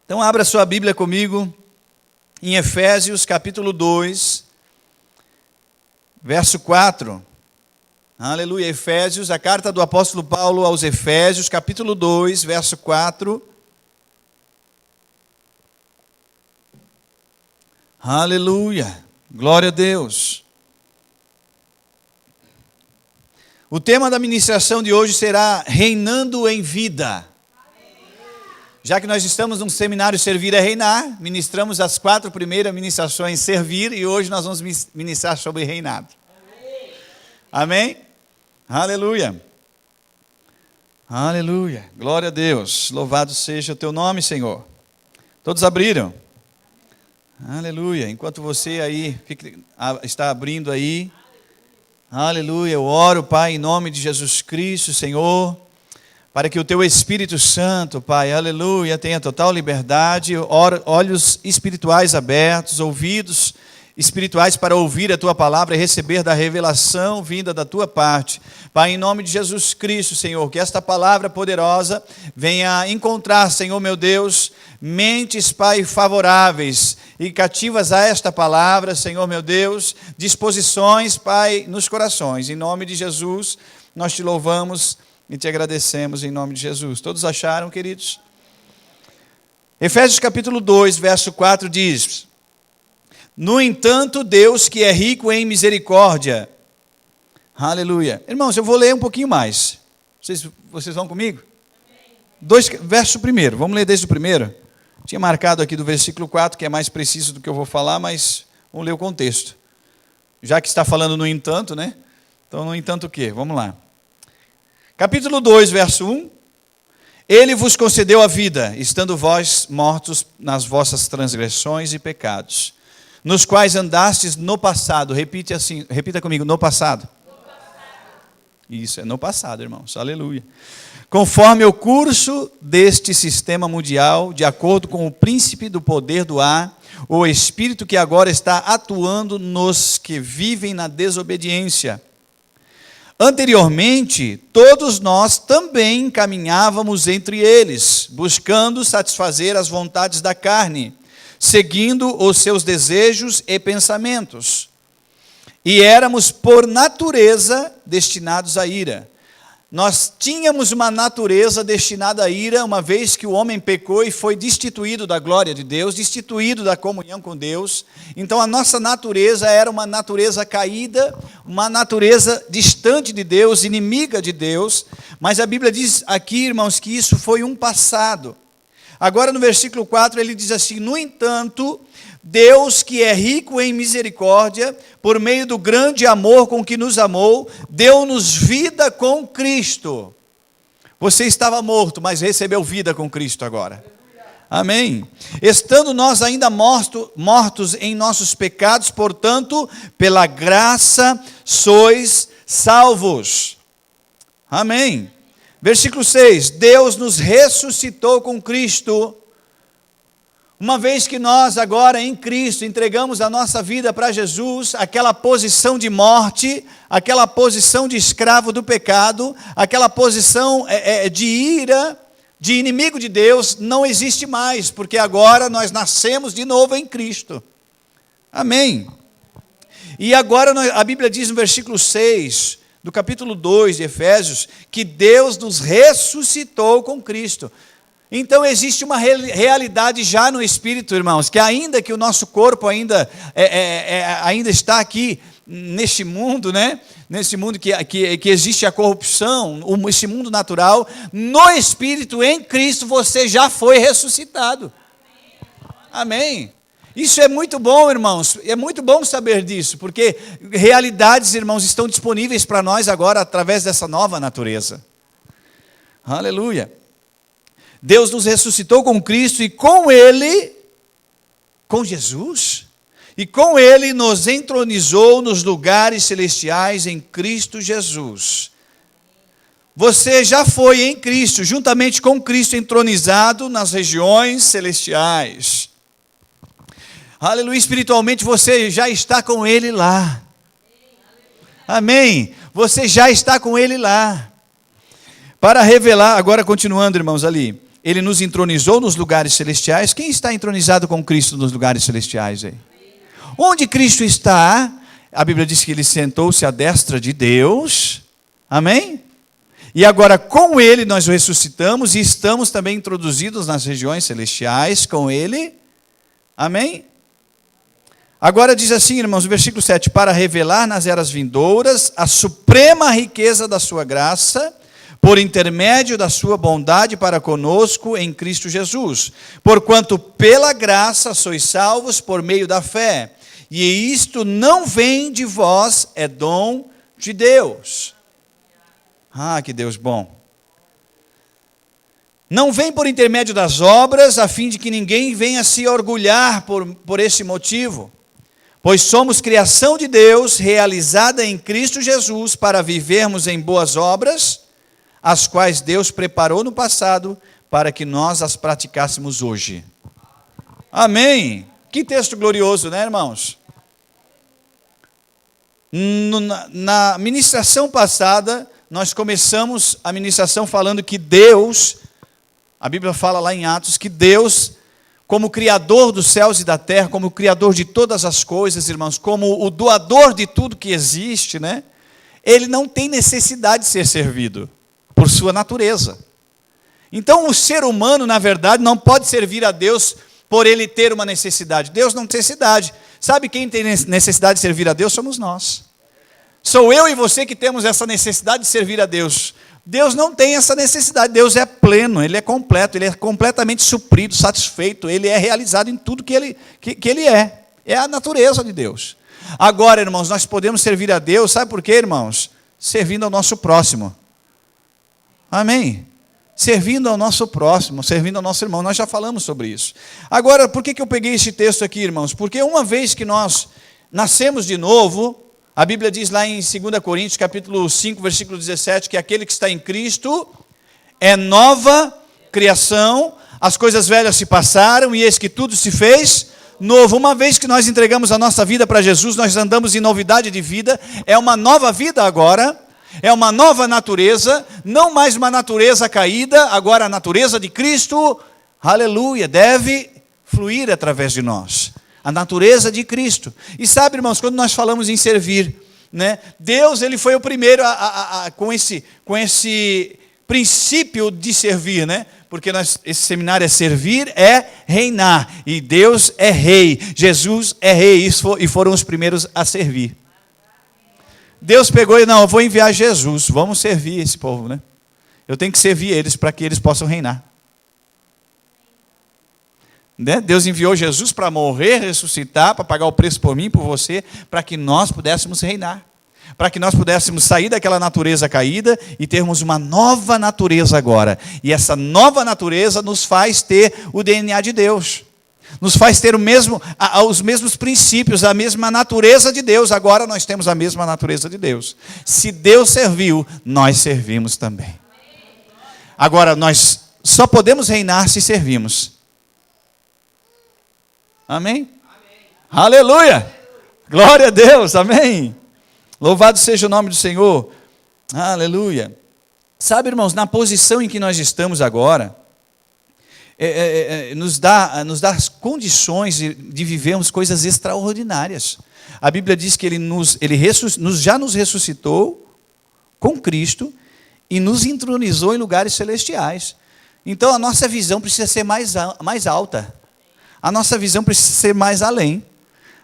Então abra sua Bíblia comigo em Efésios capítulo 2, verso 4. Aleluia, Efésios, a carta do apóstolo Paulo aos Efésios, capítulo 2, verso 4. Aleluia, glória a Deus. O tema da ministração de hoje será Reinando em Vida. Já que nós estamos num seminário Servir é Reinar, ministramos as 4 primeiras ministrações Servir e hoje nós vamos ministrar sobre reinado. Amém? Aleluia. Aleluia. Glória a Deus. Louvado seja o teu nome, Senhor. Todos abriram? Aleluia. Enquanto você aí está abrindo aí, aleluia, eu oro, Pai, em nome de Jesus Cristo, Senhor, para que o Teu Espírito Santo, Pai, aleluia, tenha total liberdade, olhos espirituais abertos, ouvidos espirituais para ouvir a Tua palavra e receber da revelação vinda da Tua parte. Pai, em nome de Jesus Cristo, Senhor, que esta palavra poderosa venha encontrar, Senhor meu Deus, mentes, Pai, favoráveis e cativas a esta palavra, Senhor meu Deus, disposições, Pai, nos corações. Em nome de Jesus, nós Te louvamos e Te agradecemos em nome de Jesus. Todos acharam, queridos? Efésios capítulo 2, verso 4 diz: No entanto, Deus que é rico em misericórdia. Aleluia. Irmãos, eu vou ler um pouquinho mais. Vocês vão comigo? Verso primeiro, vamos ler desde o primeiro. Tinha marcado aqui do versículo 4, que é mais preciso do que eu vou falar, mas vamos ler o contexto. Já que está falando no entanto, né? Então, no entanto o quê? Vamos lá. Capítulo 2, verso 1. Ele vos concedeu a vida, estando vós mortos nas vossas transgressões e pecados, nos quais andastes no passado. Repita comigo, no passado. Isso, é no passado, irmãos. Aleluia. Conforme o curso deste sistema mundial, de acordo com o príncipe do poder do ar, o espírito que agora está atuando nos que vivem na desobediência. Anteriormente, todos nós também caminhávamos entre eles, buscando satisfazer as vontades da carne, seguindo os seus desejos e pensamentos. E éramos, por natureza, destinados à ira. Nós tínhamos uma natureza destinada à ira, uma vez que o homem pecou e foi destituído da glória de Deus, destituído da comunhão com Deus. Então a nossa natureza era uma natureza caída, uma natureza distante de Deus, inimiga de Deus. Mas a Bíblia diz aqui, irmãos, que isso foi um passado. Agora no versículo 4 ele diz assim: No entanto, Deus que é rico em misericórdia, por meio do grande amor com que nos amou, deu-nos vida com Cristo. Você estava morto, mas recebeu vida com Cristo agora. Amém. Estando nós ainda mortos em nossos pecados, portanto, pela graça sois salvos. Amém. Versículo 6, Deus nos ressuscitou com Cristo. Uma vez que nós agora em Cristo entregamos a nossa vida para Jesus, aquela posição de morte, aquela posição de escravo do pecado, aquela posição de ira, de inimigo de Deus, não existe mais, porque agora nós nascemos de novo em Cristo. Amém. E agora a Bíblia diz no versículo 6, do capítulo 2 de Efésios, que Deus nos ressuscitou com Cristo. Então existe uma realidade já no Espírito, irmãos, que ainda que o nosso corpo ainda está aqui neste mundo, né? Nesse mundo que existe a corrupção, esse mundo natural, no Espírito, em Cristo, você já foi ressuscitado. Amém. Isso é muito bom, irmãos, é muito bom saber disso, porque realidades, irmãos, estão disponíveis para nós agora através dessa nova natureza. Aleluia. Deus nos ressuscitou com Cristo e com Ele, com Jesus, e com Ele nos entronizou nos lugares celestiais em Cristo Jesus. Você já foi em Cristo, juntamente com Cristo, entronizado nas regiões celestiais. Aleluia, espiritualmente você já está com Ele lá. Amém. Você já está com Ele lá. Para revelar, agora continuando, irmãos, ali. Ele nos entronizou nos lugares celestiais. Quem está entronizado com Cristo nos lugares celestiais aí? Onde Cristo está, a Bíblia diz que ele sentou-se à destra de Deus. Amém? E agora com ele nós ressuscitamos e estamos também introduzidos nas regiões celestiais com ele. Amém? Agora diz assim, irmãos, no versículo 7, para revelar nas eras vindouras a suprema riqueza da sua graça, por intermédio da sua bondade para conosco em Cristo Jesus. Porquanto pela graça sois salvos por meio da fé. E isto não vem de vós, é dom de Deus. Ah, que Deus bom. Não vem por intermédio das obras, a fim de que ninguém venha se orgulhar por esse motivo. Pois somos criação de Deus, realizada em Cristo Jesus, para vivermos em boas obras, as quais Deus preparou no passado, para que nós as praticássemos hoje. Amém. Que texto glorioso, né, irmãos? Na ministração passada, nós começamos a ministração falando que Deus, a Bíblia fala lá em Atos, que Deus, como Criador dos céus e da terra, como Criador de todas as coisas, irmãos, como o doador de tudo que existe, né? Ele não tem necessidade de ser servido, por sua natureza. Então, o ser humano, na verdade, não pode servir a Deus por ele ter uma necessidade. Deus não tem necessidade. Sabe quem tem necessidade de servir a Deus? Somos nós. Sou eu e você que temos essa necessidade de servir a Deus. Deus não tem essa necessidade. Deus é pleno, Ele é completo, Ele é completamente suprido, satisfeito. Ele é realizado em tudo que Ele é. É a natureza de Deus. Agora, irmãos, nós podemos servir a Deus, sabe por quê, irmãos? Servindo ao nosso próximo. Amém? Servindo ao nosso próximo, servindo ao nosso irmão. Nós já falamos sobre isso. Agora, por que eu peguei esse texto aqui, irmãos? Porque uma vez que nós nascemos de novo, a Bíblia diz lá em 2 Coríntios, capítulo 5, versículo 17, que aquele que está em Cristo é nova criação, as coisas velhas se passaram e eis que tudo se fez novo. Uma vez que nós entregamos a nossa vida para Jesus, nós andamos em novidade de vida, é uma nova vida agora, é uma nova natureza, não mais uma natureza caída, agora a natureza de Cristo, aleluia, deve fluir através de nós. A natureza de Cristo. E sabe, irmãos, quando nós falamos em servir, né, Deus, Ele foi o primeiro com esse princípio de servir, né? Porque esse seminário é servir, é reinar. E Deus é rei, Jesus é rei, e foram os primeiros a servir. Deus pegou e, não, eu vou enviar Jesus, vamos servir esse povo, né? Eu tenho que servir eles para que eles possam reinar. Né? Deus enviou Jesus para morrer, ressuscitar, para pagar o preço por mim, por você, para que nós pudéssemos reinar. Para que nós pudéssemos sair daquela natureza caída e termos uma nova natureza agora. E essa nova natureza nos faz ter o DNA de Deus. Nos faz ter os mesmos princípios, a mesma natureza de Deus. Agora nós temos a mesma natureza de Deus. Se Deus serviu, nós servimos também. Agora, nós só podemos reinar se servimos. Amém? Aleluia! Glória a Deus, amém? Louvado seja o nome do Senhor. Aleluia! Sabe, irmãos, na posição em que nós estamos agora, nos dá as condições de vivermos coisas extraordinárias. A Bíblia diz que Ele já nos ressuscitou com Cristo e nos entronizou em lugares celestiais. Então a nossa visão precisa ser mais alta. A nossa visão precisa ser mais além,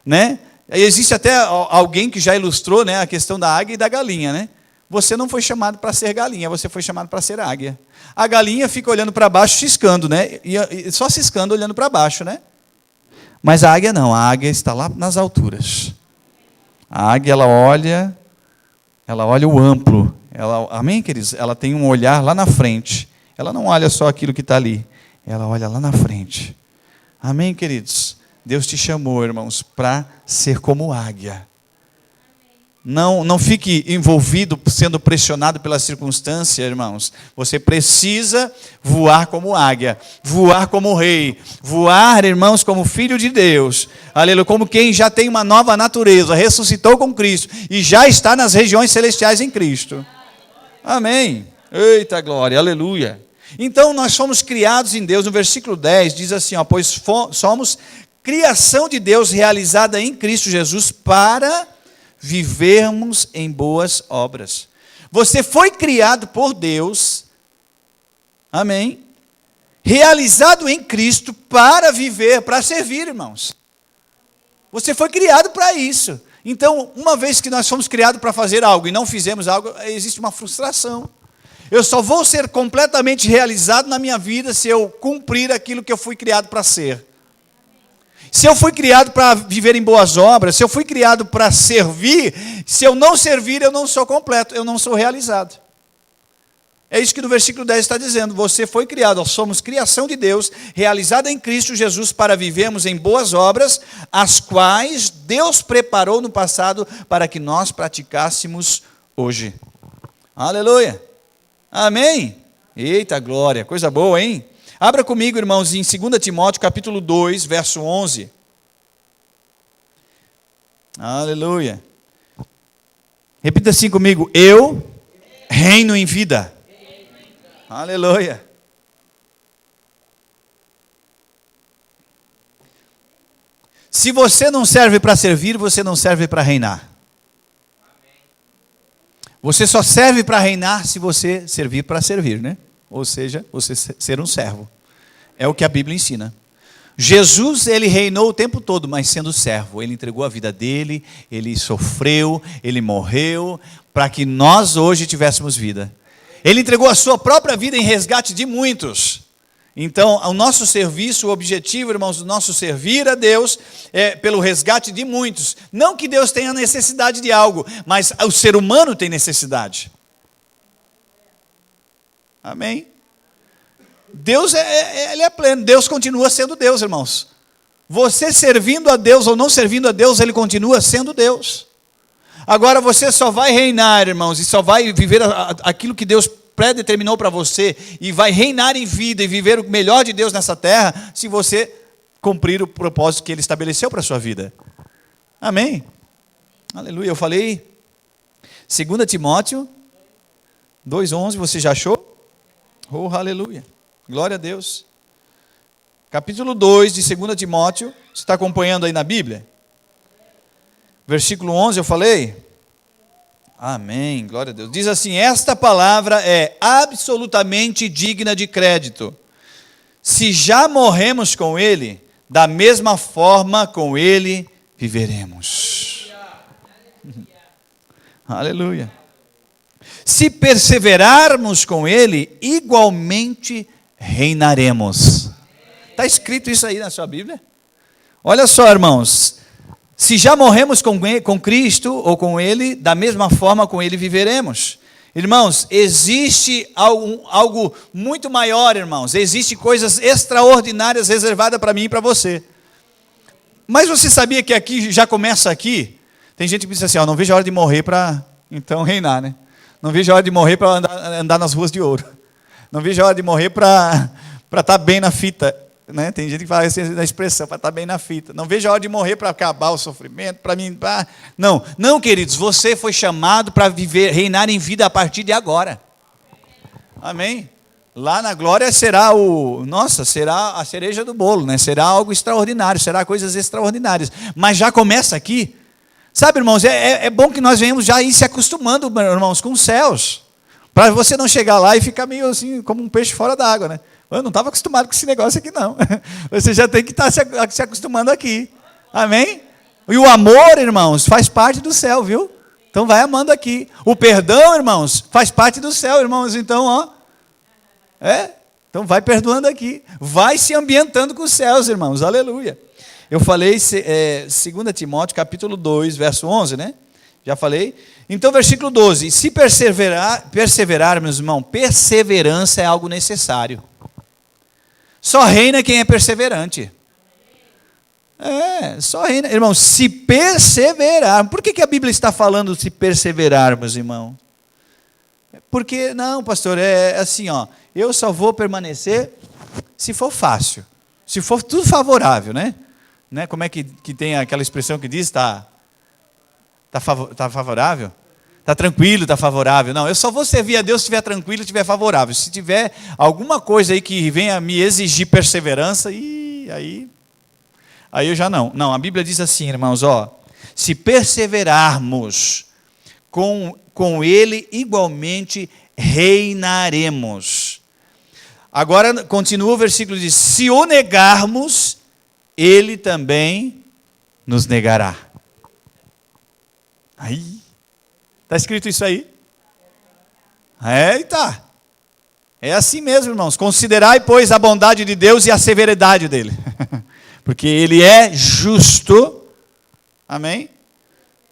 né? Existe até alguém que já ilustrou, né, a questão da águia e da galinha, né? Você não foi chamado para ser galinha, você foi chamado para ser águia. A galinha fica olhando para baixo, ciscando, né? E só ciscando, olhando para baixo, né? Mas a águia não, a águia está lá nas alturas. A águia, ela olha o amplo. Amém, queridos? Ela tem um olhar lá na frente. Ela não olha só aquilo que está ali. Ela olha lá na frente. Amém, queridos? Deus te chamou, irmãos, para ser como águia. Não fique envolvido, sendo pressionado pela circunstância, irmãos. Você precisa voar como águia, voar como rei, voar, irmãos, como filho de Deus. Aleluia, como quem já tem uma nova natureza, ressuscitou com Cristo e já está nas regiões celestiais em Cristo. Amém. Eita glória, aleluia. Então, nós fomos criados em Deus. No versículo 10 diz assim, ó, pois somos criação de Deus realizada em Cristo Jesus para vivermos em boas obras. Você foi criado por Deus, amém? Realizado em Cristo para viver, para servir, irmãos. Você foi criado para isso. Então, uma vez que nós fomos criados para fazer algo e não fizemos algo, existe uma frustração. Eu só vou ser completamente realizado na minha vida se eu cumprir aquilo que eu fui criado para ser. Se eu fui criado para viver em boas obras, se eu fui criado para servir, se eu não servir, eu não sou completo, eu não sou realizado. É isso que no versículo 10 está dizendo. Você foi criado, nós somos criação de Deus, realizada em Cristo Jesus para vivermos em boas obras, as quais Deus preparou no passado para que nós praticássemos hoje. Aleluia! Amém? Eita glória, coisa boa, hein? Abra comigo, irmãos, em 2 Timóteo, capítulo 2, verso 11. Aleluia. Repita assim comigo. Eu reino em vida. Aleluia. Se você não serve para servir, você não serve para reinar. Você só serve para reinar se você servir para servir, né? Ou seja, você ser um servo. É o que a Bíblia ensina. Jesus, ele reinou o tempo todo, mas sendo servo. Ele entregou a vida dele, ele sofreu, ele morreu, para que nós hoje tivéssemos vida. Ele entregou a sua própria vida em resgate de muitos. Então, o nosso serviço, o objetivo, irmãos, do nosso servir a Deus é pelo resgate de muitos. Não que Deus tenha necessidade de algo, mas o ser humano tem necessidade. Amém? Deus ele é pleno, Deus continua sendo Deus, irmãos. Você servindo a Deus ou não servindo a Deus, Ele continua sendo Deus. Agora você só vai reinar, irmãos, e só vai viver aquilo que Deus predeterminou para você, e vai reinar em vida e viver o melhor de Deus nessa terra, se você cumprir o propósito que Ele estabeleceu para a sua vida. Amém? Aleluia, eu falei 2 Timóteo 2,11, você já achou? Oh, aleluia, glória a Deus. Capítulo 2 de 2 Timóteo, você está acompanhando aí na Bíblia? Versículo 11 eu falei? Amém, glória a Deus. Diz assim, esta palavra é absolutamente digna de crédito. Se já morremos com Ele, da mesma forma com Ele viveremos. Aleluia. Se perseverarmos com Ele, igualmente reinaremos. Está escrito isso aí na sua Bíblia? Olha só, irmãos. Se já morremos com Cristo ou com Ele, da mesma forma com Ele viveremos. Irmãos, existe algo muito maior, irmãos. Existem coisas extraordinárias reservadas para mim e para você. Mas você sabia que aqui, já começa aqui? Tem gente que diz assim, não vejo a hora de morrer para então reinar, né? Não vejo a hora de morrer para andar nas ruas de ouro. Não vejo a hora de morrer para estar bem na fita. Né? Tem gente que fala assim da expressão, para estar bem na fita. Não vejo a hora de morrer para acabar o sofrimento, para mim. Não, queridos, você foi chamado para viver, reinar em vida a partir de agora. Amém? Lá na glória será será a cereja do bolo, né? Será algo extraordinário, será coisas extraordinárias. Mas já começa aqui. Sabe, irmãos, é bom que nós venhamos já ir se acostumando, irmãos, com os céus. Para você não chegar lá e ficar meio assim, como um peixe fora d'água, né? Eu não estava acostumado com esse negócio aqui, não. Você já tem que estar se acostumando aqui. Amém? E o amor, irmãos, faz parte do céu, viu? Então vai amando aqui. O perdão, irmãos, faz parte do céu, irmãos. Então, então vai perdoando aqui. Vai se ambientando com os céus, irmãos. Aleluia. Eu falei 2 Timóteo, capítulo 2, verso 11, né? Já falei. Então, versículo 12. Se perseverarmos, irmão, perseverança é algo necessário. Só reina quem é perseverante. Só reina. Irmão, se perseverar. Por que a Bíblia está falando se perseverarmos, irmão? Porque, não, pastor, é assim, eu só vou permanecer se for fácil. Se for tudo favorável, né? Como é que tem aquela expressão que diz, está favorável? Está tranquilo, está favorável. Não, eu só vou servir a Deus se estiver tranquilo, se estiver favorável. Se tiver alguma coisa aí que venha me exigir perseverança, aí eu já não. Não, a Bíblia diz assim, irmãos, se perseverarmos com Ele, igualmente reinaremos. Agora, continua o versículo, diz, se o negarmos, Ele também nos negará. Aí, está escrito isso aí? Eita! É assim mesmo, irmãos. Considerai, pois, a bondade de Deus e a severidade dele. Porque Ele é justo. Amém?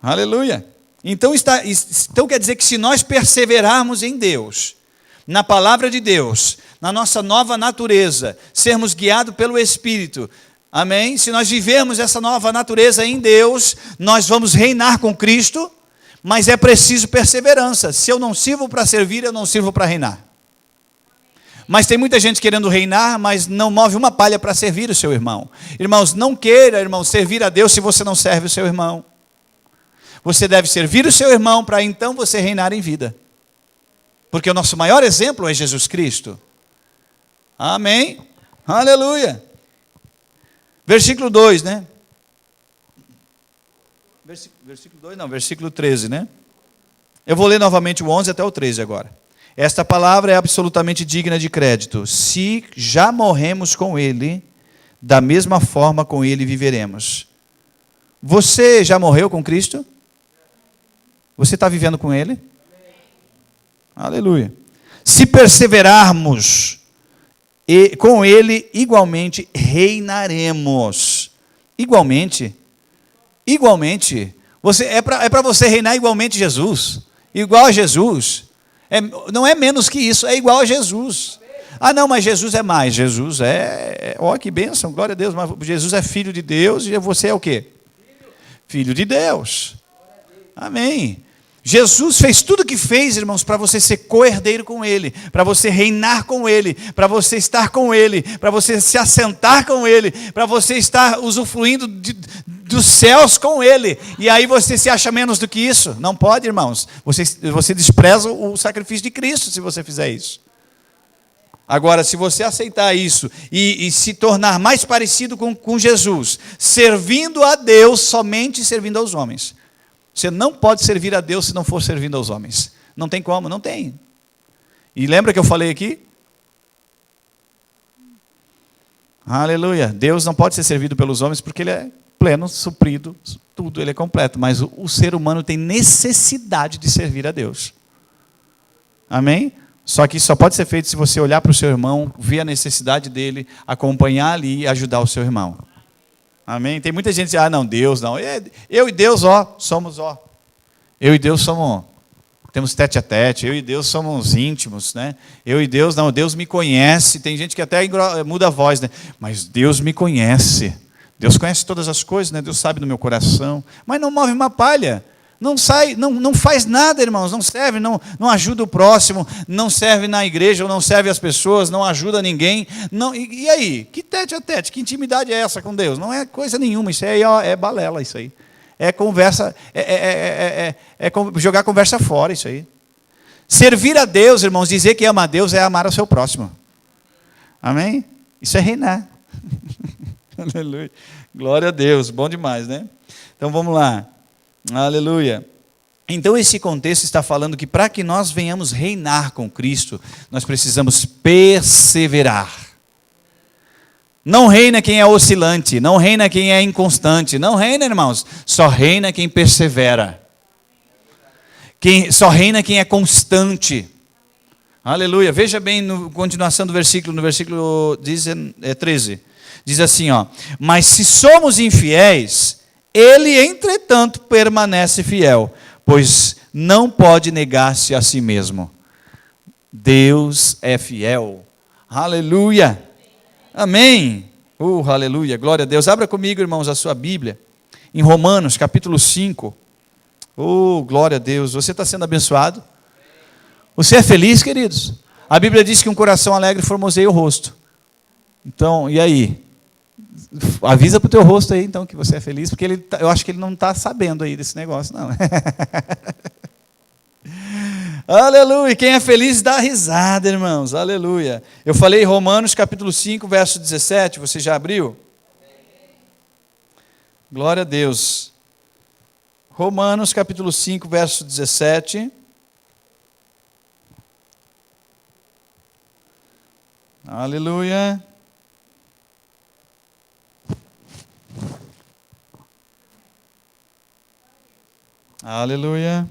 Aleluia. Então quer dizer que se nós perseverarmos em Deus, na palavra de Deus, na nossa nova natureza, sermos guiados pelo Espírito, amém? Se nós vivermos essa nova natureza em Deus, nós vamos reinar com Cristo, mas é preciso perseverança. Se eu não sirvo para servir, eu não sirvo para reinar. Mas tem muita gente querendo reinar, mas não move uma palha para servir o seu irmão. Irmãos, não queira, irmão, servir a Deus se você não serve o seu irmão. Você deve servir o seu irmão para então você reinar em vida. Porque o nosso maior exemplo é Jesus Cristo. Amém? Aleluia. Versículo 2, né? Versículo 2 não, versículo 13, né? Eu vou ler novamente o 11 até o 13 agora. Esta palavra é absolutamente digna de crédito. Se já morremos com Ele, da mesma forma com Ele viveremos. Você já morreu com Cristo? Você está vivendo com Ele? Aleluia. Se perseverarmos com Ele, igualmente reinaremos. Igualmente. É para você reinar igualmente Jesus. Igual a Jesus. Não é menos que isso, é igual a Jesus. Ah, não, mas Jesus é mais. Jesus que bênção, glória a Deus. Mas Jesus é filho de Deus e você é o quê? Filho de Deus. Amém. Jesus fez tudo o que fez, irmãos, para você ser co-herdeiro com Ele, para você reinar com Ele, para você estar com Ele, para você se assentar com Ele, para você estar usufruindo dos céus com Ele. E aí você se acha menos do que isso? Não pode, irmãos. Você despreza o sacrifício de Cristo se você fizer isso. Agora, se você aceitar isso e se tornar mais parecido com Jesus, servindo a Deus, somente servindo aos homens. Você não pode servir a Deus se não for servindo aos homens. Não tem como, não tem. E lembra que eu falei aqui? Aleluia. Deus não pode ser servido pelos homens porque Ele é pleno, suprido, tudo, Ele é completo. Mas o ser humano tem necessidade de servir a Deus. Amém? Só que isso só pode ser feito se você olhar para o seu irmão, ver a necessidade dele, acompanhar ali e ajudar o seu irmão. Amém? Tem muita gente que diz, não, Deus não. Eu e Deus, somos, eu e Deus temos tete a tete, eu e Deus somos íntimos, né? Eu e Deus, não, Deus me conhece. Tem gente que até muda a voz, né? Mas Deus me conhece. Deus conhece todas as coisas, né? Deus sabe do meu coração. Mas não move uma palha. Não faz nada, irmãos, não serve, não ajuda o próximo, não serve na igreja, ou não serve as pessoas, não ajuda ninguém. Não, e aí? Que tete a tete, que intimidade é essa com Deus? Não é coisa nenhuma, isso aí é balela, isso aí. É conversa, jogar conversa fora, isso aí. Servir a Deus, irmãos, dizer que ama a Deus é amar ao seu próximo. Amém? Isso é reinar. Aleluia. Glória a Deus, bom demais, né? Então vamos lá. Aleluia. Então esse contexto está falando que para que nós venhamos reinar com Cristo, nós precisamos perseverar. Não reina quem é oscilante, não reina quem é inconstante, não reina, irmãos, só reina quem persevera. Só reina quem é constante. Aleluia. Veja bem na continuação do versículo, no versículo 13. Diz assim, mas se somos infiéis, Ele, entretanto, permanece fiel, pois não pode negar-se a si mesmo. Deus é fiel. Aleluia. Amém. Aleluia. Glória a Deus. Abra comigo, irmãos, a sua Bíblia, em Romanos, capítulo 5. Glória a Deus. Você está sendo abençoado? Você é feliz, queridos? A Bíblia diz que um coração alegre formoseia o rosto. Então, e aí? Avisa para o teu rosto aí, então, que você é feliz, porque eu acho que ele não está sabendo aí desse negócio, não. Aleluia. Quem é feliz dá risada, irmãos. Aleluia. Eu falei Romanos capítulo 5, verso 17. Você já abriu? Glória a Deus. Romanos capítulo 5, verso 17. Aleluia. Aleluia.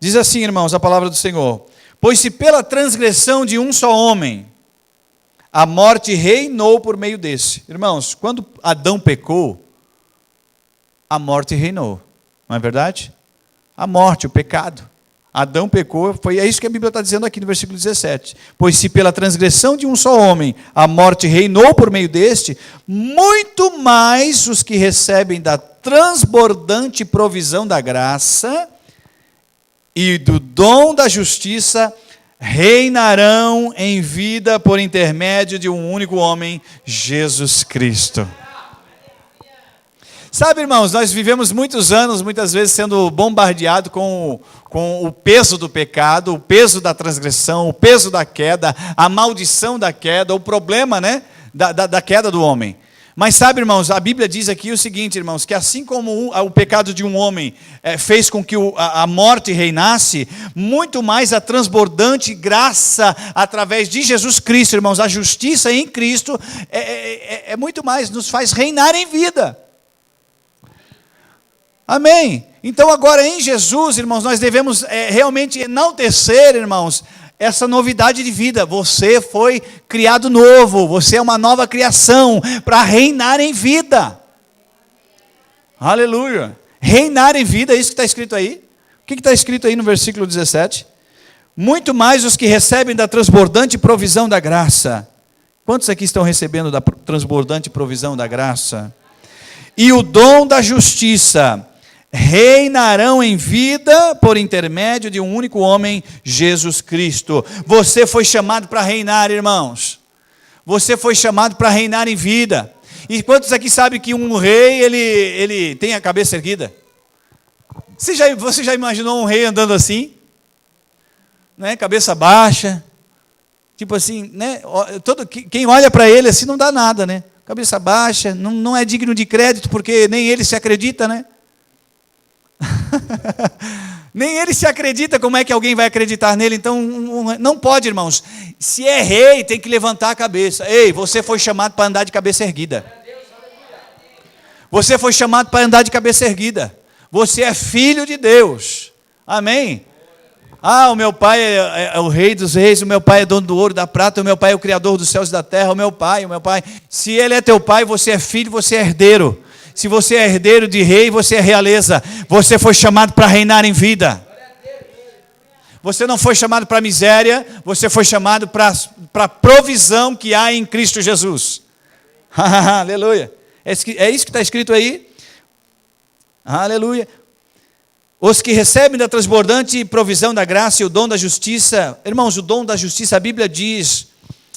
Diz assim, irmãos, a palavra do Senhor: pois se pela transgressão de um só homem a morte reinou por meio desse. Irmãos, quando Adão pecou, a morte reinou. Não é verdade? A morte, o pecado. Adão pecou, é isso que a Bíblia está dizendo aqui no versículo 17. Pois se pela transgressão de um só homem a morte reinou por meio deste, muito mais os que recebem da transbordante provisão da graça e do dom da justiça reinarão em vida por intermédio de um único homem, Jesus Cristo. Sabe, irmãos, nós vivemos muitos anos, muitas vezes, sendo bombardeados com o peso do pecado, o peso da transgressão, o peso da queda, a maldição da queda, o problema, né, da queda do homem. Mas sabe, irmãos, a Bíblia diz aqui o seguinte, irmãos, que assim como o pecado de um homem fez com que a morte reinasse, muito mais a transbordante graça através de Jesus Cristo, irmãos, a justiça em Cristo, é muito mais, nos faz reinar em vida. Amém? Então agora em Jesus, irmãos, nós devemos realmente enaltecer, irmãos, essa novidade de vida. Você foi criado novo, você é uma nova criação para reinar em vida. Aleluia. Reinar em vida, é isso que está escrito aí. O que está escrito aí no versículo 17? Muito mais os que recebem da transbordante provisão da graça. Quantos aqui estão recebendo da transbordante provisão da graça? E o dom da justiça reinarão em vida por intermédio de um único homem, Jesus Cristo. Você foi chamado para reinar, irmãos. Você foi chamado para reinar em vida. E quantos aqui sabem que um rei, ele tem a cabeça erguida? Você já imaginou um rei andando assim? Né? Cabeça baixa. Tipo assim, né? Quem olha para ele assim não dá nada, né? Cabeça baixa, não é digno de crédito, porque nem ele se acredita, né? Nem ele se acredita, como é que alguém vai acreditar nele? Então, não pode, irmãos. Se é rei, tem que levantar a cabeça. Ei, você foi chamado para andar de cabeça erguida. Você foi chamado para andar de cabeça erguida. Você é filho de Deus. Amém? O meu pai é o rei dos reis, o meu pai é dono do ouro e da prata, o meu pai é o criador dos céus e da terra, o meu pai. Se ele é teu pai, você é filho, você é herdeiro. Se você é herdeiro de rei, você é realeza. Você foi chamado para reinar em vida. Você não foi chamado para miséria, você foi chamado para a provisão que há em Cristo Jesus. Aleluia. É isso que está escrito aí? Aleluia. Os que recebem da transbordante provisão da graça e o dom da justiça. Irmãos, o dom da justiça, a Bíblia diz,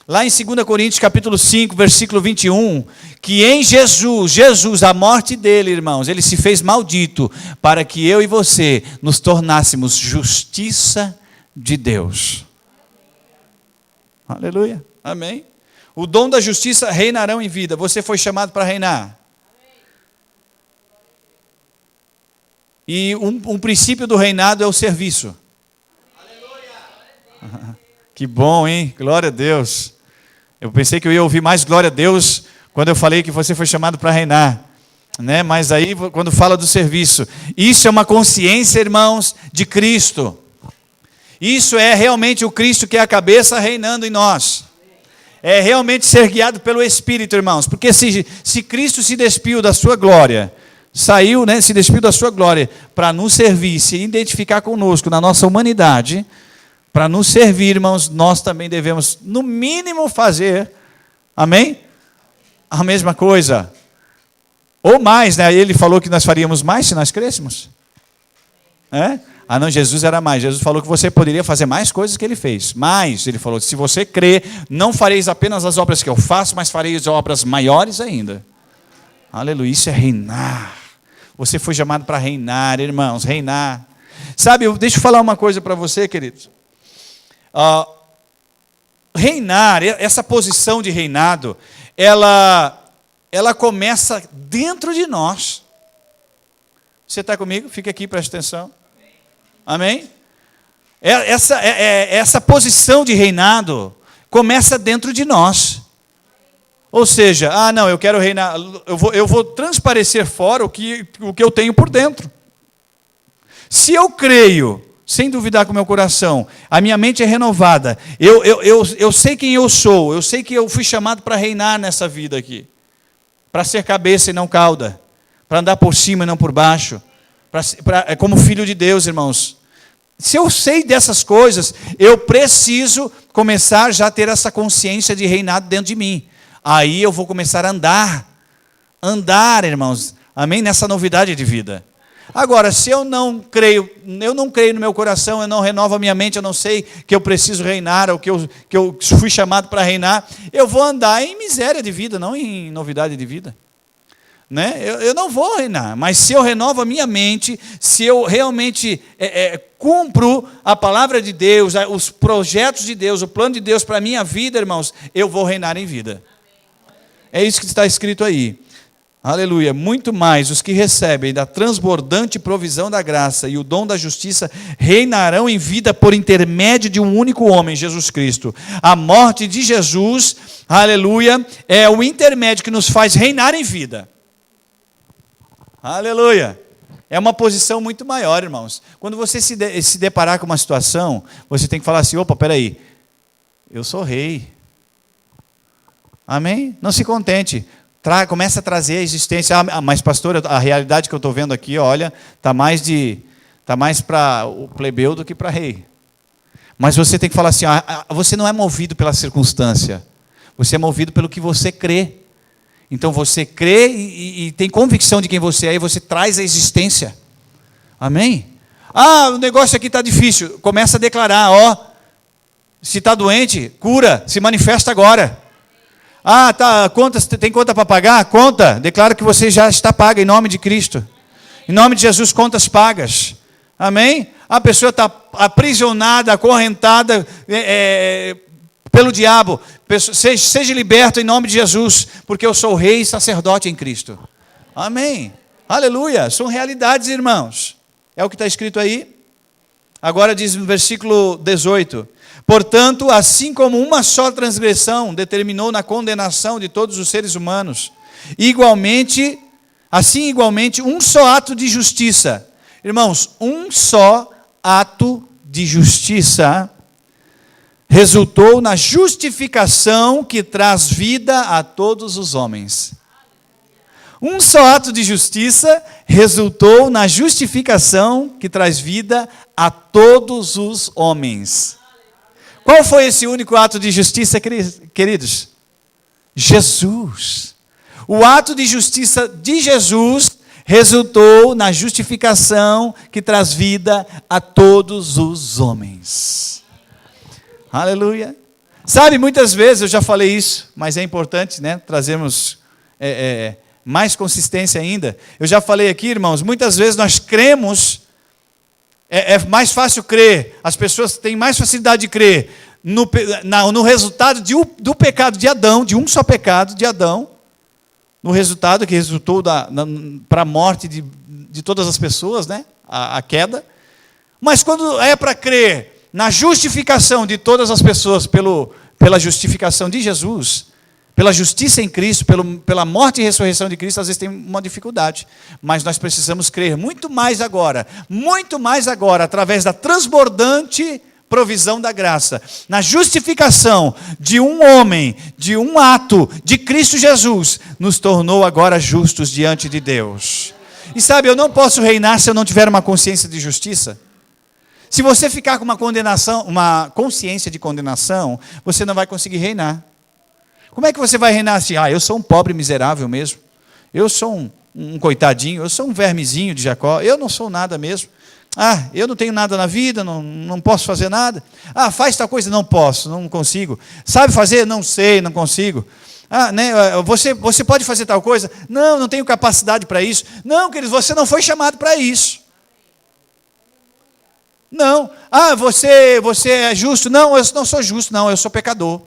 lá em 2 Coríntios capítulo 5, versículo 21, que em Jesus, a morte dele, irmãos, ele se fez maldito, para que eu e você nos tornássemos justiça de Deus. Aleluia, amém? O dom da justiça reinarão em vida. Você foi chamado para reinar. E um princípio do reinado é o serviço. Aleluia. Que bom, hein? Glória a Deus. Eu pensei que eu ia ouvir mais glória a Deus quando eu falei que você foi chamado para reinar, né? Mas aí, quando fala do serviço, isso é uma consciência, irmãos, de Cristo. Isso é realmente o Cristo que é a cabeça reinando em nós. É realmente ser guiado pelo Espírito, irmãos. Porque se Cristo se despiu da sua glória, saiu, né, se despiu da sua glória para nos servir, se identificar conosco na nossa humanidade, para nos servir, irmãos, nós também devemos, no mínimo, fazer, amém? A mesma coisa. Ou mais, né? Ele falou que nós faríamos mais se nós crescêssemos. Não, Jesus era mais. Jesus falou que você poderia fazer mais coisas que ele fez. Mas, ele falou, se você crer, não fareis apenas as obras que eu faço, mas fareis obras maiores ainda. Aleluia, isso é reinar. Você foi chamado para reinar, irmãos, reinar. Sabe, deixa eu falar uma coisa para você, queridos. Reinar, essa posição de reinado, ela começa dentro de nós. Você está comigo? Fica aqui, presta atenção. Amém? Essa posição de reinado começa dentro de nós. Ou seja, não, eu quero reinar, eu vou transparecer fora o que eu tenho por dentro. Se eu creio, sem duvidar com o meu coração, a minha mente é renovada, eu sei quem eu sou, eu sei que eu fui chamado para reinar nessa vida aqui, para ser cabeça e não cauda, para andar por cima e não por baixo, como filho de Deus, irmãos. Se eu sei dessas coisas, eu preciso começar já a ter essa consciência de reinado dentro de mim. Aí eu vou começar a andar, irmãos, amém? Nessa novidade de vida. Agora, se eu não creio no meu coração, eu não renovo a minha mente, eu não sei que eu preciso reinar, ou que eu fui chamado para reinar, eu vou andar em miséria de vida, não em novidade de vida. Né? Eu não vou reinar, mas se eu renovo a minha mente, se eu realmente cumpro a palavra de Deus, os projetos de Deus, o plano de Deus para a minha vida, irmãos, eu vou reinar em vida. É isso que está escrito aí. Aleluia. Muito mais os que recebem da transbordante provisão da graça e o dom da justiça reinarão em vida por intermédio de um único homem, Jesus Cristo. A morte de Jesus, aleluia, é o intermédio que nos faz reinar em vida. Aleluia. É uma posição muito maior, irmãos. Quando você se deparar com uma situação, você tem que falar assim, opa, peraí, eu sou rei. Amém? Não se contente. Começa a trazer a existência. Mas pastor, a realidade que eu estou vendo aqui, olha, está mais para o plebeu do que para rei. Mas você tem que falar assim, você não é movido pela circunstância. Você é movido pelo que você crê. Então você crê e tem convicção de quem você é e você traz a existência. Amém? O negócio aqui está difícil. Começa a declarar, se está doente, cura, se manifesta agora. Tem conta para pagar? Conta. Declara que você já está paga em nome de Cristo. Em nome de Jesus, contas pagas. Amém? A pessoa está aprisionada, acorrentada pelo diabo. Seja liberto em nome de Jesus, porque eu sou rei e sacerdote em Cristo. Amém. Aleluia. São realidades, irmãos. É o que está escrito aí. Agora diz no versículo 18. Portanto, assim como uma só transgressão determinou na condenação de todos os seres humanos, igualmente, um só ato de justiça. Irmãos, um só ato de justiça resultou na justificação que traz vida a todos os homens. Um só ato de justiça resultou na justificação que traz vida a todos os homens. Qual foi esse único ato de justiça, queridos? Jesus. O ato de justiça de Jesus resultou na justificação que traz vida a todos os homens. Aleluia. Sabe, muitas vezes, eu já falei isso, mas é importante, né, trazermos mais consistência ainda. Eu já falei aqui, irmãos, muitas vezes nós cremos, é mais fácil crer, as pessoas têm mais facilidade de crer no resultado do pecado de Adão, de um só pecado de Adão, no resultado que resultou para a morte de todas as pessoas, né, a queda. Mas quando é para crer na justificação de todas as pessoas pela justificação de Jesus, pela justiça em Cristo, pela morte e ressurreição de Cristo, às vezes tem uma dificuldade. Mas nós precisamos crer muito mais agora, através da transbordante provisão da graça, na justificação de um homem, de um ato de Cristo Jesus, nos tornou agora justos diante de Deus. E sabe, eu não posso reinar se eu não tiver uma consciência de justiça. Se você ficar com uma consciência de condenação, você não vai conseguir reinar. Como é que você vai reinar assim? Eu sou um pobre miserável mesmo. Eu sou um coitadinho, eu sou um vermezinho de Jacó, eu não sou nada mesmo. Eu não tenho nada na vida, não posso fazer nada. Faz tal coisa, não posso, não consigo. Sabe fazer? Não sei, não consigo. Você pode fazer tal coisa? Não tenho capacidade para isso. Não, queridos, você não foi chamado para isso. Não. Ah, você é justo? Não, eu não sou justo, não, eu sou pecador.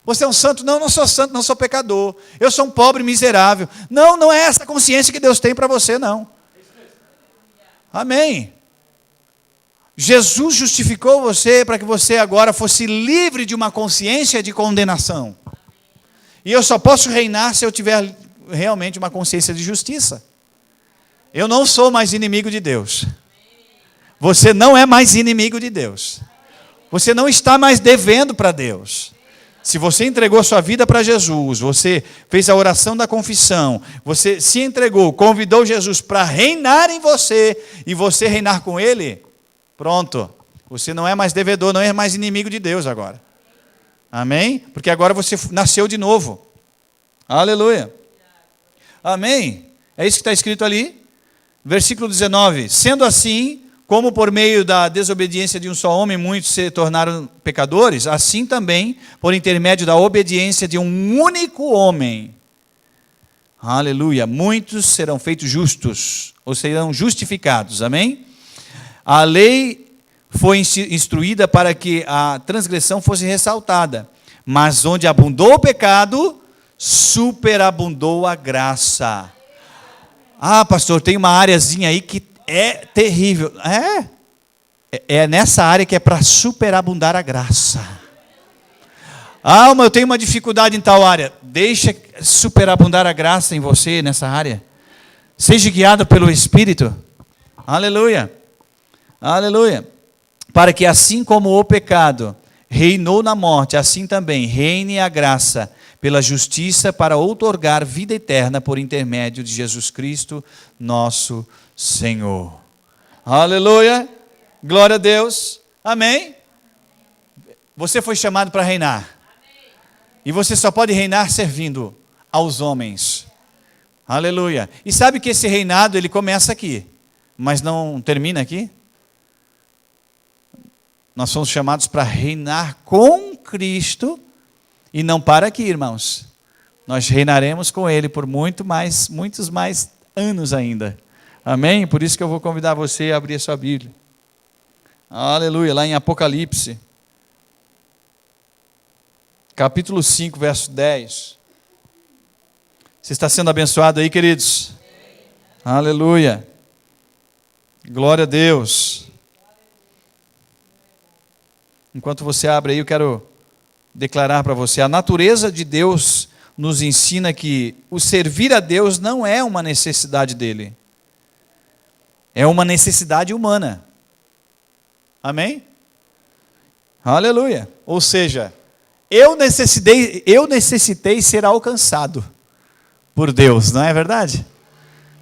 Você é um santo? Não, não sou santo, não sou pecador. Eu sou um pobre miserável. Não, não é essa consciência que Deus tem para você, não. Amém. Jesus justificou você para que você agora fosse livre de uma consciência de condenação. E eu só posso reinar se eu tiver realmente uma consciência de justiça. Eu não sou mais inimigo de Deus. Você não é mais inimigo de Deus. Você não está mais devendo para Deus. Se você entregou sua vida para Jesus, você fez a oração da confissão, você se entregou, convidou Jesus para reinar em você, e você reinar com Ele, pronto. Você não é mais devedor, não é mais inimigo de Deus agora. Amém? Porque agora você nasceu de novo. Aleluia. Amém? É isso que está escrito ali. Versículo 19. Sendo assim, como por meio da desobediência de um só homem muitos se tornaram pecadores, assim também, por intermédio da obediência de um único homem, aleluia, muitos serão feitos justos, ou serão justificados, amém? A lei foi instruída para que a transgressão fosse ressaltada, mas onde abundou o pecado, superabundou a graça. Ah, pastor, tem uma areazinha aí que é terrível. É nessa área que é para superabundar a graça. Ah, mas eu tenho uma dificuldade em tal área. Deixa superabundar a graça em você nessa área. Seja guiado pelo Espírito. Aleluia. Aleluia. Para que assim como o pecado reinou na morte, assim também reine a graça pela justiça para outorgar vida eterna por intermédio de Jesus Cristo, nosso Senhor. Aleluia. Glória a Deus. Amém. Você foi chamado para reinar. E você só pode reinar servindo aos homens. Aleluia. E sabe que esse reinado, ele começa aqui, mas não termina aqui? Nós somos chamados para reinar com Cristo e não para aqui, irmãos. Nós reinaremos com Ele por muitos mais anos ainda. Amém? Por isso que eu vou convidar você a abrir a sua Bíblia. Aleluia, lá em Apocalipse. Capítulo 5, verso 10. Você está sendo abençoado aí, queridos? Aleluia. Glória a Deus. Enquanto você abre aí, eu quero declarar para você. A natureza de Deus nos ensina que o servir a Deus não é uma necessidade dele. É uma necessidade humana. Amém? Aleluia. Ou seja, eu necessitei ser alcançado por Deus, não é verdade?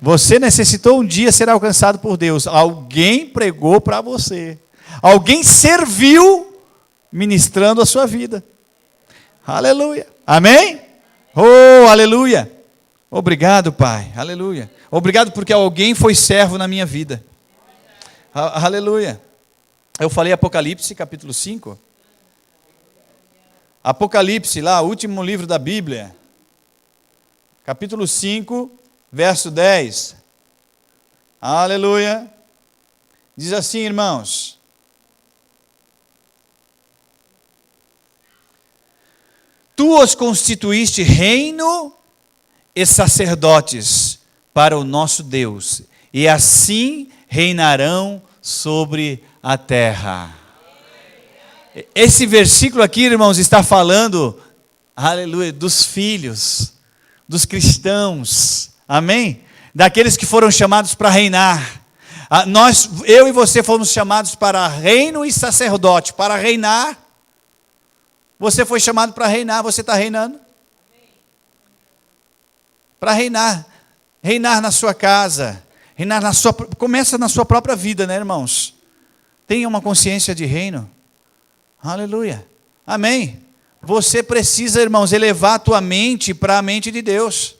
Você necessitou um dia ser alcançado por Deus. Alguém pregou para você. Alguém serviu ministrando a sua vida. Aleluia. Amém? Oh, aleluia. Obrigado, Pai. Aleluia. Obrigado porque alguém foi servo na minha vida. Aleluia. Eu falei Apocalipse, capítulo 5. Apocalipse, lá, o último livro da Bíblia. Capítulo 5, verso 10. Aleluia. Diz assim, irmãos. Tu os constituíste reino e sacerdotes para o nosso Deus, e assim reinarão sobre a terra. Esse versículo aqui, irmãos, está falando, aleluia, dos filhos, dos cristãos, amém? Daqueles que foram chamados para reinar. Eu e você fomos chamados para reino e sacerdote, para reinar. Você foi chamado para reinar, você está reinando? Para reinar. Reinar na sua casa. Começa na sua própria vida, né, irmãos? Tenha uma consciência de reino. Aleluia. Amém. Você precisa, irmãos, elevar a tua mente para a mente de Deus.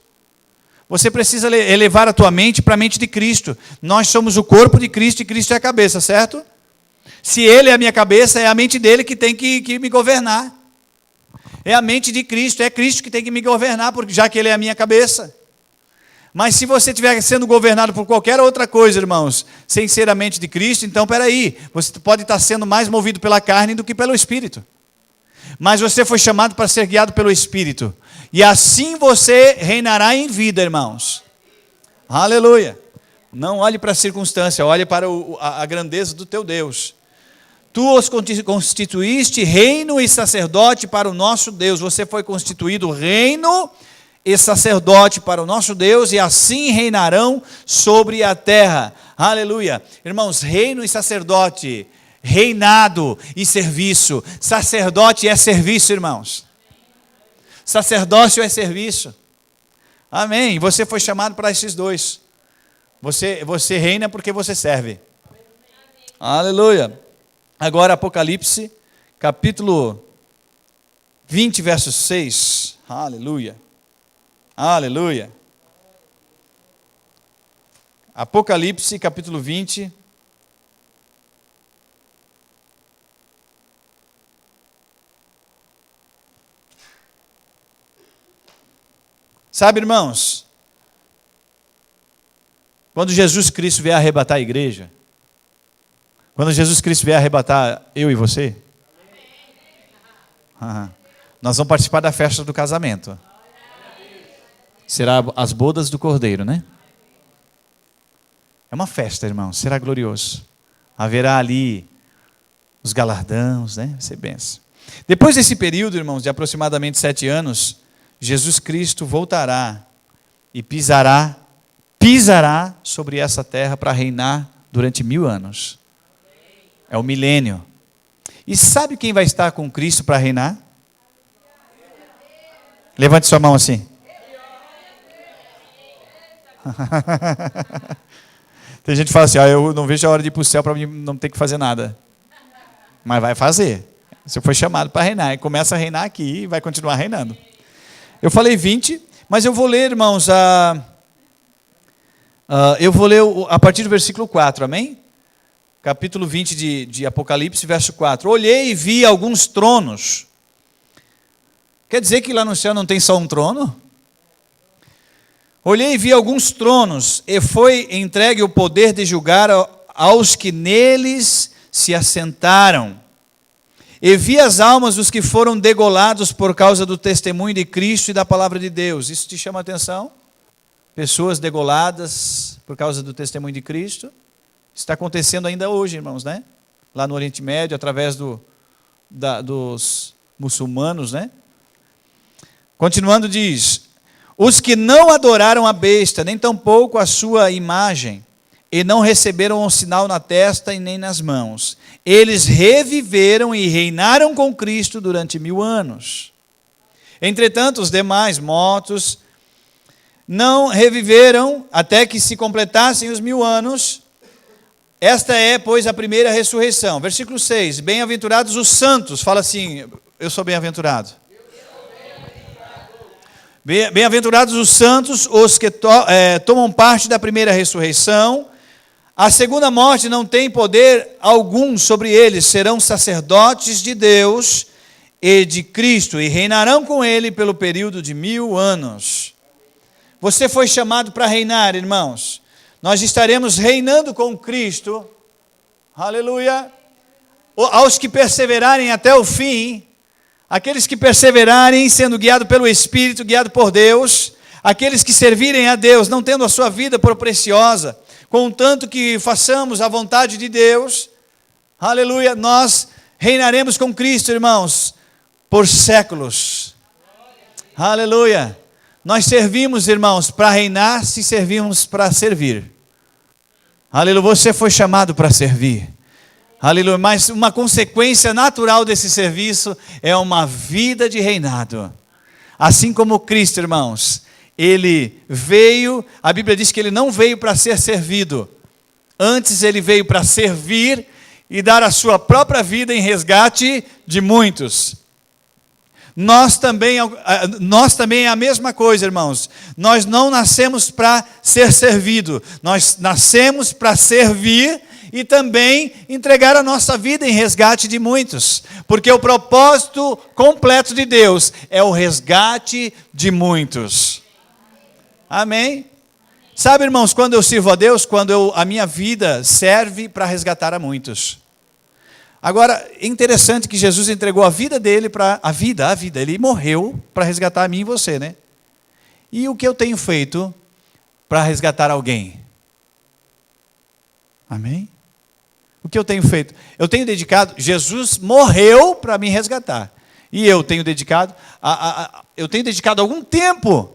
Você precisa elevar a tua mente para a mente de Cristo. Nós somos o corpo de Cristo e Cristo é a cabeça, certo? Se Ele é a minha cabeça, é a mente dele que tem que me governar. É a mente de Cristo, é Cristo que tem que me governar, já que Ele é a minha cabeça. Mas se você estiver sendo governado por qualquer outra coisa, irmãos, sem ser a mente de Cristo, então peraí, você pode estar sendo mais movido pela carne do que pelo Espírito. Mas você foi chamado para ser guiado pelo Espírito. E assim você reinará em vida, irmãos. Aleluia. Não olhe para a circunstância, olhe para a grandeza do teu Deus. Tu os constituíste reino e sacerdote para o nosso Deus. Você foi constituído reino e sacerdote para o nosso Deus, e assim reinarão sobre a terra. Aleluia. Irmãos, reino e sacerdote, reinado e serviço. Sacerdote é serviço, irmãos. Sacerdócio é serviço. Amém. Você foi chamado para esses dois. Você reina porque você serve. Aleluia. Agora Apocalipse, capítulo 20, verso 6. Aleluia. Aleluia. Apocalipse, capítulo 20. Sabe, irmãos, quando Jesus Cristo vier arrebatar a igreja, quando Jesus Cristo vier arrebatar eu e você, nós vamos participar da festa do casamento. Será as bodas do Cordeiro, né? É uma festa, irmãos, será glorioso. Haverá ali os galardões, né? Vai ser benção. Depois desse período, irmãos, de aproximadamente 7 anos, Jesus Cristo voltará e pisará sobre essa terra para reinar durante 1000 anos. É o milênio. E sabe quem vai estar com Cristo para reinar? Levante sua mão assim. Tem gente que fala assim, eu não vejo a hora de ir para o céu para mim não ter que fazer nada. Mas vai fazer. Você foi chamado para reinar. E começa a reinar aqui e vai continuar reinando. Eu falei 20, mas eu vou ler, irmãos, eu vou ler a partir do versículo 4, amém? Capítulo 20 de Apocalipse, verso 4. Olhei e vi alguns tronos. Quer dizer que lá no céu não tem só um trono? Olhei e vi alguns tronos, e foi entregue o poder de julgar aos que neles se assentaram. E vi as almas dos que foram degolados por causa do testemunho de Cristo e da palavra de Deus. Isso te chama a atenção? Pessoas degoladas por causa do testemunho de Cristo. Está acontecendo ainda hoje, irmãos, né? Lá no Oriente Médio, através dos muçulmanos, né? Continuando diz, os que não adoraram a besta, nem tampouco a sua imagem, e não receberam um sinal na testa e nem nas mãos. Eles reviveram e reinaram com Cristo durante 1000 anos. Entretanto, os demais mortos não reviveram até que se completassem os 1000 anos. Esta é, pois, a primeira ressurreição. Versículo 6. Bem-aventurados os santos. Fala assim, eu sou bem-aventurado. Bem-aventurados os santos, os que tomam parte da primeira ressurreição. A segunda morte não tem poder algum sobre eles, serão sacerdotes de Deus e de Cristo, e reinarão com ele pelo período de 1000 anos. Você foi chamado para reinar, irmãos. Nós estaremos reinando com Cristo, aleluia, aos que perseverarem até o fim, aqueles que perseverarem sendo guiados pelo Espírito, guiado por Deus, aqueles que servirem a Deus, não tendo a sua vida por preciosa, contanto que façamos a vontade de Deus, aleluia, nós reinaremos com Cristo, irmãos, por séculos, aleluia. Nós servimos, irmãos, para reinar, se servimos para servir, aleluia, você foi chamado para servir, aleluia, mas uma consequência natural desse serviço é uma vida de reinado, assim como Cristo, irmãos, ele veio, a Bíblia diz que ele não veio para ser servido, antes ele veio para servir e dar a sua própria vida em resgate de muitos. Nós também é a mesma coisa, irmãos. Nós não nascemos para ser servido, nós nascemos para servir e também entregar a nossa vida em resgate de muitos, porque o propósito completo de Deus é o resgate de muitos. Amém? Sabe, irmãos, quando eu sirvo a Deus, a minha vida serve para resgatar a muitos. Agora, é interessante que Jesus entregou a vida dele para a vida. Ele morreu para resgatar a mim e você, né? E o que eu tenho feito para resgatar alguém? Amém? O que eu tenho feito? Eu tenho dedicado, Jesus morreu para me resgatar. E eu tenho dedicado, algum tempo,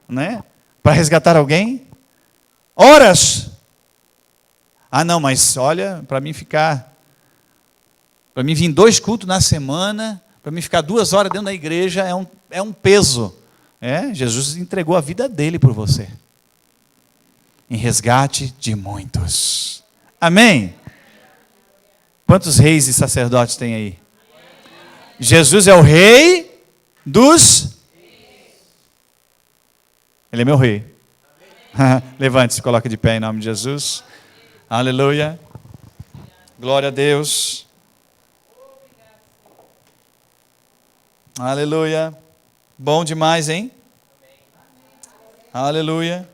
né, para resgatar alguém? Horas. Ah, não, mas olha, para mim vir 2 cultos na semana, para mim ficar 2 horas dentro da igreja é um peso. Jesus entregou a vida dele por você. Em resgate de muitos. Amém? Quantos reis e sacerdotes tem aí? Jesus é o rei dos... Ele é meu rei. Levante-se, coloque de pé em nome de Jesus. Aleluia. Glória a Deus. Aleluia. Bom demais, hein? Aleluia.